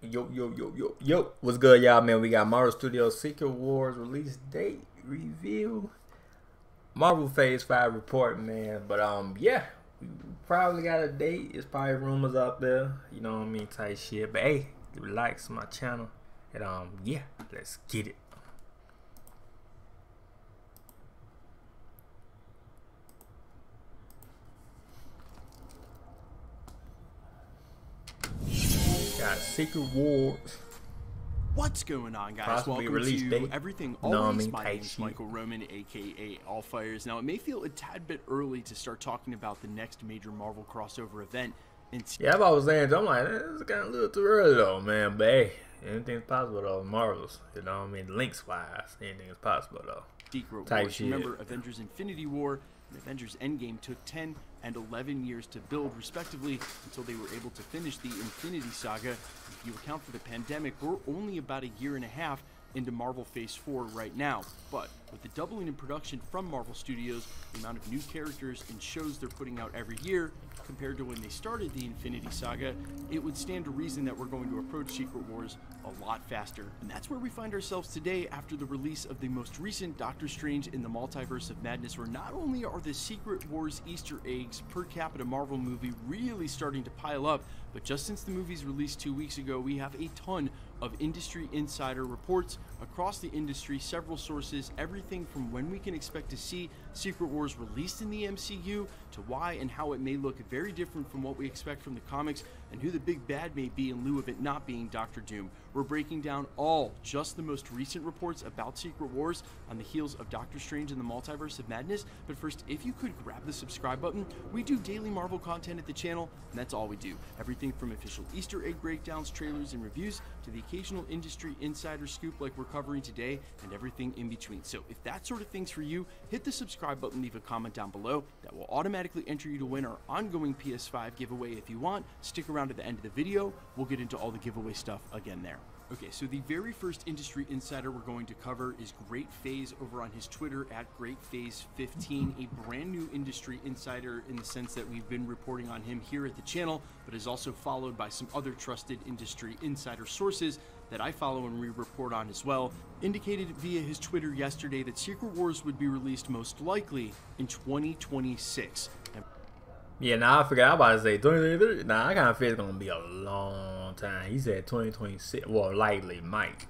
Yo, what's good, y'all, man? We got Marvel Studios Secret Wars release date review, Marvel Phase 5 report, man. But yeah, we probably got a date. It's probably rumors out there, you know what I mean, type shit. But hey, relax my channel, and yeah, let's get it. Got Secret Wars. What's going on, guys? Possibly Welcome release to date. Everything No, I Always. mean, My type name is shit. Michael Roman, aka Allfires. Now, it may feel a tad bit early to start talking about the next major Marvel crossover event. Yeah, I was saying, I'm like, it's kind of a little too early though, man. But hey, anything's possible though. Marvels, you know what I mean? Links wise, anything is possible though. Secret Type Wars. shit. Remember, Avengers Infinity War and Avengers Endgame took 10 and 11 years to build, respectively, until they were able to finish the Infinity Saga. If you account for the pandemic, we're only about a year and a half into Marvel Phase 4 right now. But with the doubling in production from Marvel Studios, the amount of new characters and shows they're putting out every year, compared to when they started the Infinity Saga, it would stand to reason that we're going to approach Secret Wars a lot faster. And that's where we find ourselves today after the release of the most recent Doctor Strange in the Multiverse of Madness, where not only are the Secret Wars Easter eggs per capita Marvel movie really starting to pile up, but just since the movie's released 2 weeks ago, we have a ton of industry insider reports across the industry, several sources, everything from when we can expect to see Secret Wars released in the MCU to why and how it may look very different from what we expect from the comics, and who the big bad may be in lieu of it not being Doctor Doom. We're breaking down just the most recent reports about Secret Wars on the heels of Doctor Strange in the Multiverse of Madness. But first, if you could grab the subscribe button, we do daily Marvel content at the channel, and that's all we do. Everything from official Easter egg breakdowns, trailers, and reviews to the occasional industry insider scoop like we're covering today, and everything in between. So if that sort of thing's for you, hit the subscribe button, leave a comment down below. That will automatically enter you to win our ongoing PS5 giveaway if you want. Stick around to the end of the video. We'll get into all the giveaway stuff again there. Okay, so the very first industry insider we're going to cover is Great Phase over on his Twitter at GreatPhase15, a brand new industry insider in the sense that we've been reporting on him here at the channel, but is also followed by some other trusted industry insider sources that I follow and we report on as well. Indicated via his Twitter yesterday that Secret Wars would be released most likely in 2026. Yeah, nah, I forgot. I was about to say 2023. Nah, I kind of feel it's gonna be a long time. He said 2026. Well, likely might,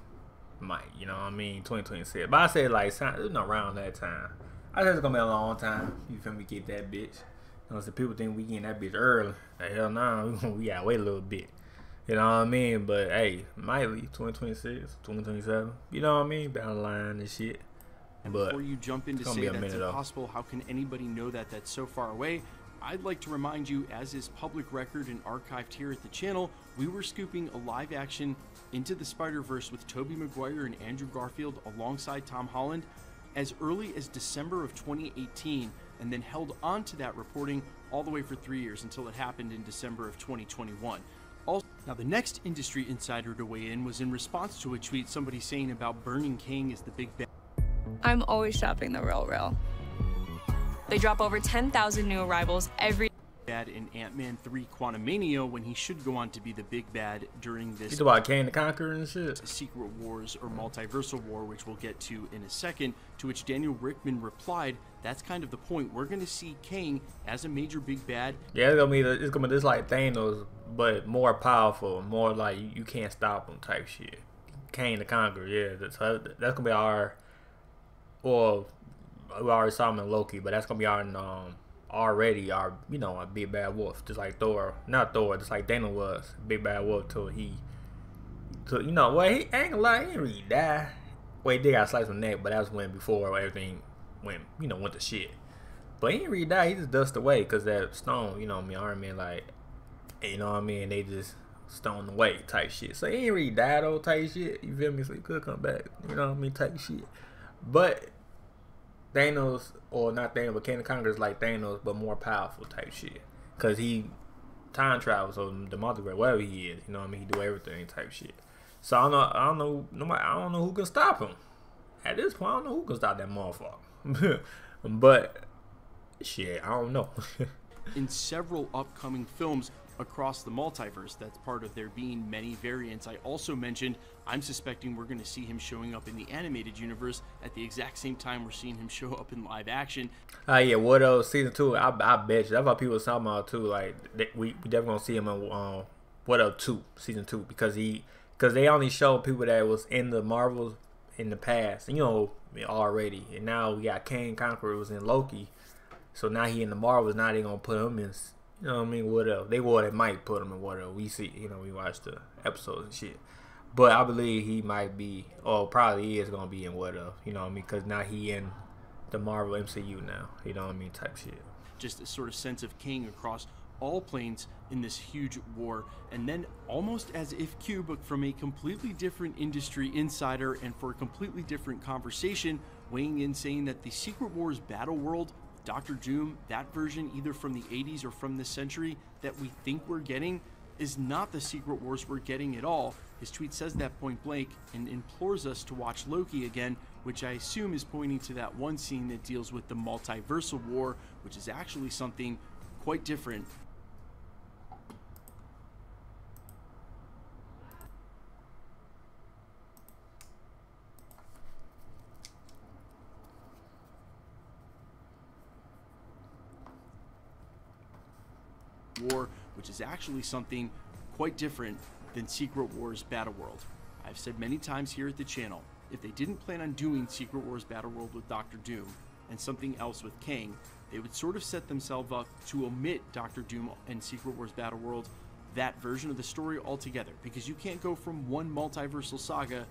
you know what I mean? 2026. But I said like it's around that time. I said it's gonna be a long time. You feel me? Get that bitch. You know, so people think we getting that bitch early. The hell no, we gotta wait a little bit. You know what I mean? But hey, might be 2026, 2027. You know what I mean? Down the line and shit. And but before you jump in to say that's impossible, how can anybody know that that's so far away? I'd like to remind you, as is public record and archived here at the channel, we were scooping a live action Into the Spider-Verse with Tobey Maguire and Andrew Garfield alongside Tom Holland as early as December of 2018, and then held on to that reporting all the way for 3 years until it happened in December of 2021. Now, the next industry insider to weigh in was in response to a tweet somebody saying about Burning King as the big bad. I'm always shopping the real. They drop over 10,000 new arrivals every bad in Ant-Man 3 Quantumania, when he should go on to be the big bad during this you about Kang the Conqueror and shit. Secret Wars or Multiversal War, which we'll get to in a second, to which Daniel Rickman replied, that's kind of the point. We're going to see Kang as a major big bad. Yeah, it's gonna be just like Thanos, but more powerful, more like you can't stop him type shit. Kang the Conqueror, yeah, that's gonna be our, or we already saw him in Loki, but that's gonna be our already our, you know, a big bad wolf, just like Thor, not Thor, just like Thanos was big bad wolf till you know, well, he ain't gonna lie, he didn't really die. Well, he did got sliced in the neck, but that was when before everything went to shit. But he didn't really die, he just dusted away because that stone, you know what I mean, Iron Man, like, you know what I mean, they just stoned away type shit. So he ain't really die though type shit, you feel me? So he could come back, you know what I mean, type shit. But Thanos, or not Thanos, but Kang the Conqueror is like Thanos, but more powerful type shit. Cause he time travels, so the multiverse, whatever he is, you know what I mean, he do everything type shit. So I don't know who can stop him. At this point, I don't know who can stop that motherfucker. But shit, I don't know. In several upcoming films, across the multiverse. That's part of there being many variants. I also mentioned I'm suspecting we're going to see him showing up in the animated universe at the exact same time we're seeing him show up in live action. Yeah, what else? Season 2, I bet you. That's what people were talking about too. Like we definitely gonna see him in what else 2, season 2, because they only show people that was in the Marvels in the past, you know, already, and now we got Kang Conqueror was in Loki, so now he in the Marvels. Now they gonna put him in, you know what I mean? What else? They might put him in what else? We see, you know, we watch the episodes and shit. But I believe he might be, or probably is gonna be in what else? You know what I mean? Because now he in the Marvel MCU now. You know what I mean? Type shit. Just a sort of sense of Kang across all planes in this huge war, and then almost as if Q, but from a completely different industry insider and for a completely different conversation, weighing in saying that the Secret Wars Battle World, Dr. Doom, that version either from the 80s or from this century that we think we're getting, is not the Secret Wars we're getting at all. His tweet says that point blank and implores us to watch Loki again, which I assume is pointing to that one scene that deals with the multiversal war, which is actually something quite different. Which is actually something quite different than Secret Wars Battle World. I've said many times here at the channel, if they didn't plan on doing Secret Wars Battle World with Dr. Doom and something else with Kang, they would sort of set themselves up to omit Dr. Doom and Secret Wars Battle World, that version of the story altogether, because you can't go from one multiversal saga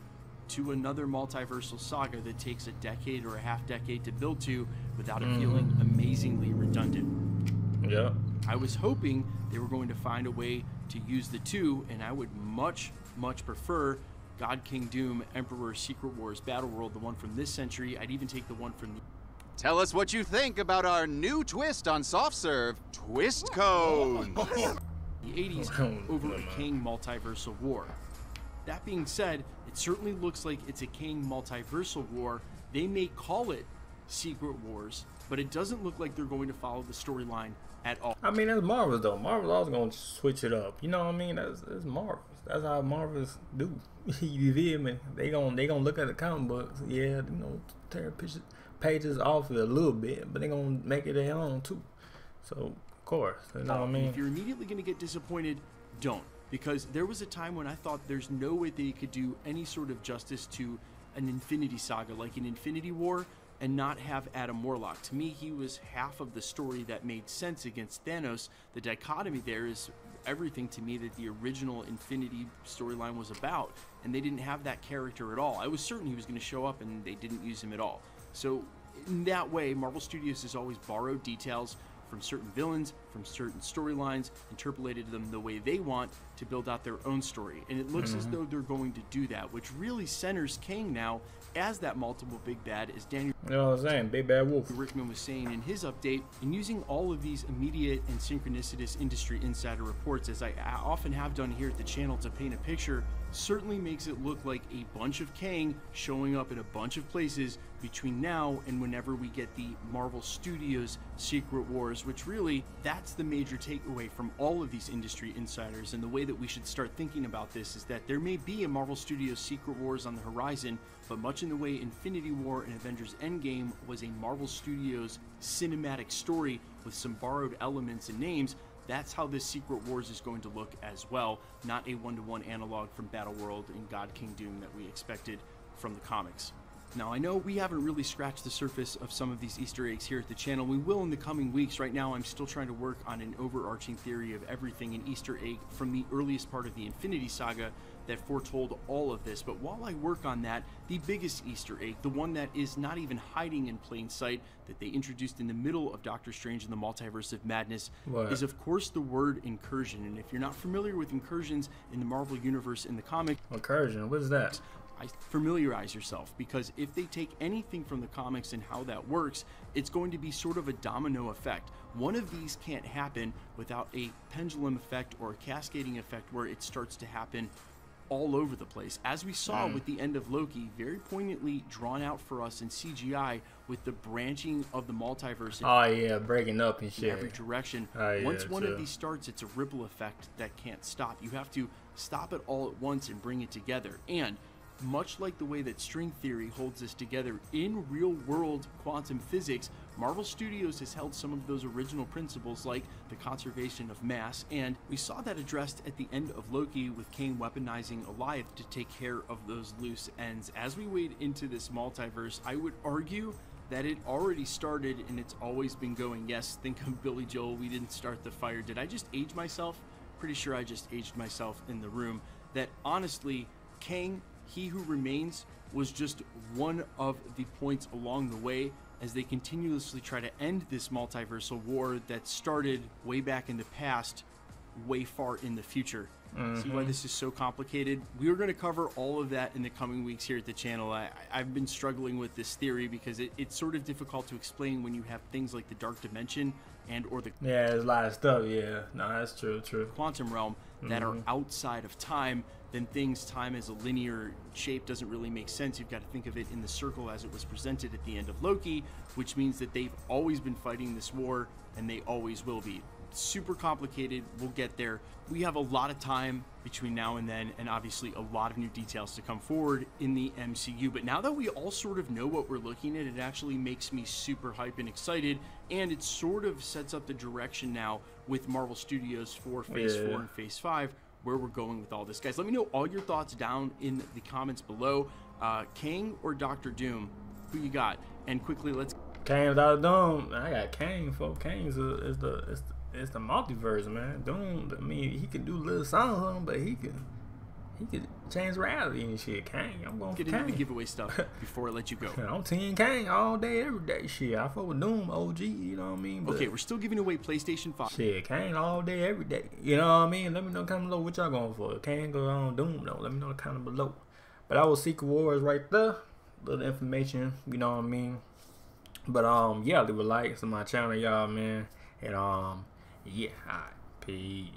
to another multiversal saga that takes a decade or a half decade to build to without it feeling amazingly redundant. Yeah. I was hoping they were going to find a way to use the two, and I would much prefer God King Doom Emperor Secret Wars Battle World, the one from this century. I'd even take the one from the... Tell us what you think about our new twist on soft serve, Twist Cone. the 80s over a Kang multiversal war. That being said, it certainly looks like it's a Kang multiversal war. They may call it Secret Wars, but it doesn't look like they're going to follow the storyline at all. I mean, that's Marvels though. Marvel's always gonna switch it up. You know what I mean? That's Marvels. That's how Marvels do. You feel me? They gonna look at the comic books. Yeah, you know, tear pages off it a little bit, but they gonna make it their own too. So of course, you know what I mean. If you're immediately gonna get disappointed, don't. Because there was a time when I thought there's no way they could do any sort of justice to an Infinity Saga, like an Infinity War, and not have Adam Warlock. To me, he was half of the story that made sense against Thanos. The dichotomy there is everything to me that the original Infinity storyline was about, and they didn't have that character at all. I was certain he was going to show up, and they didn't use him at all. So in that way, Marvel Studios has always borrowed details from certain villains, from certain storylines, interpolated them the way they want to build out their own story. And it looks as though they're going to do that, which really centers Kang now as that multiple big bad, as Daniel, you know what I'm saying, Big Bad Wolf Rickman was saying in his update. And using all of these immediate and synchronicitous industry insider reports, as I often have done here at the channel to paint a picture, certainly makes it look like a bunch of Kang showing up in a bunch of places between now and whenever we get the Marvel Studios Secret Wars, which really, that's the major takeaway from all of these industry insiders. And the way that we should start thinking about this is that there may be a Marvel Studios Secret Wars on the horizon, but much in the way Infinity War and Avengers Endgame was a Marvel Studios cinematic story with some borrowed elements and names, that's how this Secret Wars is going to look as well, not a one-to-one analog from Battle World and God King Doom that we expected from the comics. Now, I know we haven't really scratched the surface of some of these Easter eggs here at the channel. We will in the coming weeks. Right now, I'm still trying to work on an overarching theory of everything an Easter egg from the earliest part of the Infinity Saga that foretold all of this. But while I work on that, the biggest Easter egg, the one that is not even hiding in plain sight, that they introduced in the middle of Doctor Strange in the Multiverse of Madness, is of course the word incursion. And if you're not familiar with incursions in the Marvel Universe in the comic, incursion, what is that? Familiarize yourself, because if they take anything from the comics and how that works, it's going to be sort of a domino effect. One of these can't happen without a pendulum effect or a cascading effect where it starts to happen all over the place, as we saw with the end of Loki, very poignantly drawn out for us in CGI with the branching of the multiverse. Oh yeah, breaking up and shit. In every direction. Oh, yeah, once one of these starts, it's a ripple effect that can't stop. You have to stop it all at once and bring it together. And much like the way that string theory holds this together in real-world quantum physics, Marvel Studios has held some of those original principles like the conservation of mass, and we saw that addressed at the end of Loki with Kang weaponizing Alioth to take care of those loose ends. As we wade into this multiverse, I would argue that it already started and it's always been going. Yes, think of Billy Joel, we didn't start the fire. Did I just age myself? Pretty sure I just aged myself in the room. That honestly, Kang, He Who Remains, was just one of the points along the way as they continuously try to end this multiversal war that started way back in the past, way far in the future. See why this is so complicated? We are going to cover all of that in the coming weeks here at the channel. I've been struggling with this theory because it's sort of difficult to explain when you have things like the dark dimension and or the there's a lot of stuff. Yeah, no, that's true. Quantum realm that are outside of time. Then time as a linear shape doesn't really make sense. You've got to think of it in the circle as it was presented at the end of Loki, which means that they've always been fighting this war and they always will be. Super complicated. We'll get there. We have a lot of time between now and then, and obviously a lot of new details to come forward in the MCU. But now that we all sort of know what we're looking at, it actually makes me super hype and excited, and it sort of sets up the direction now with Marvel Studios for Phase 4 and Phase 5, where we're going with all this. Guys, let me know all your thoughts down in the comments below. Kang or Doctor Doom? Who you got? And quickly, let's... Kang without Doom. I got Kang, folks. Kang is the multiverse, man. Doom, I mean, he can do little songs, but he could change reality and shit. Kang, I'm going for get Kang. into the giveaway stuff before I let you go. I'm team Kang all day, every day. Shit, I fuck with Doom, OG, you know what I mean? But okay, we're still giving away PlayStation 5. Shit, Kang all day, every day. You know what I mean? Let me know comment below what y'all going for. Kang go on Doom, though. Let me know comment below. But I will Secret Wars right there. Little information, you know what I mean? But yeah, leave a like to my channel, y'all, man. And yeah, alright, peace.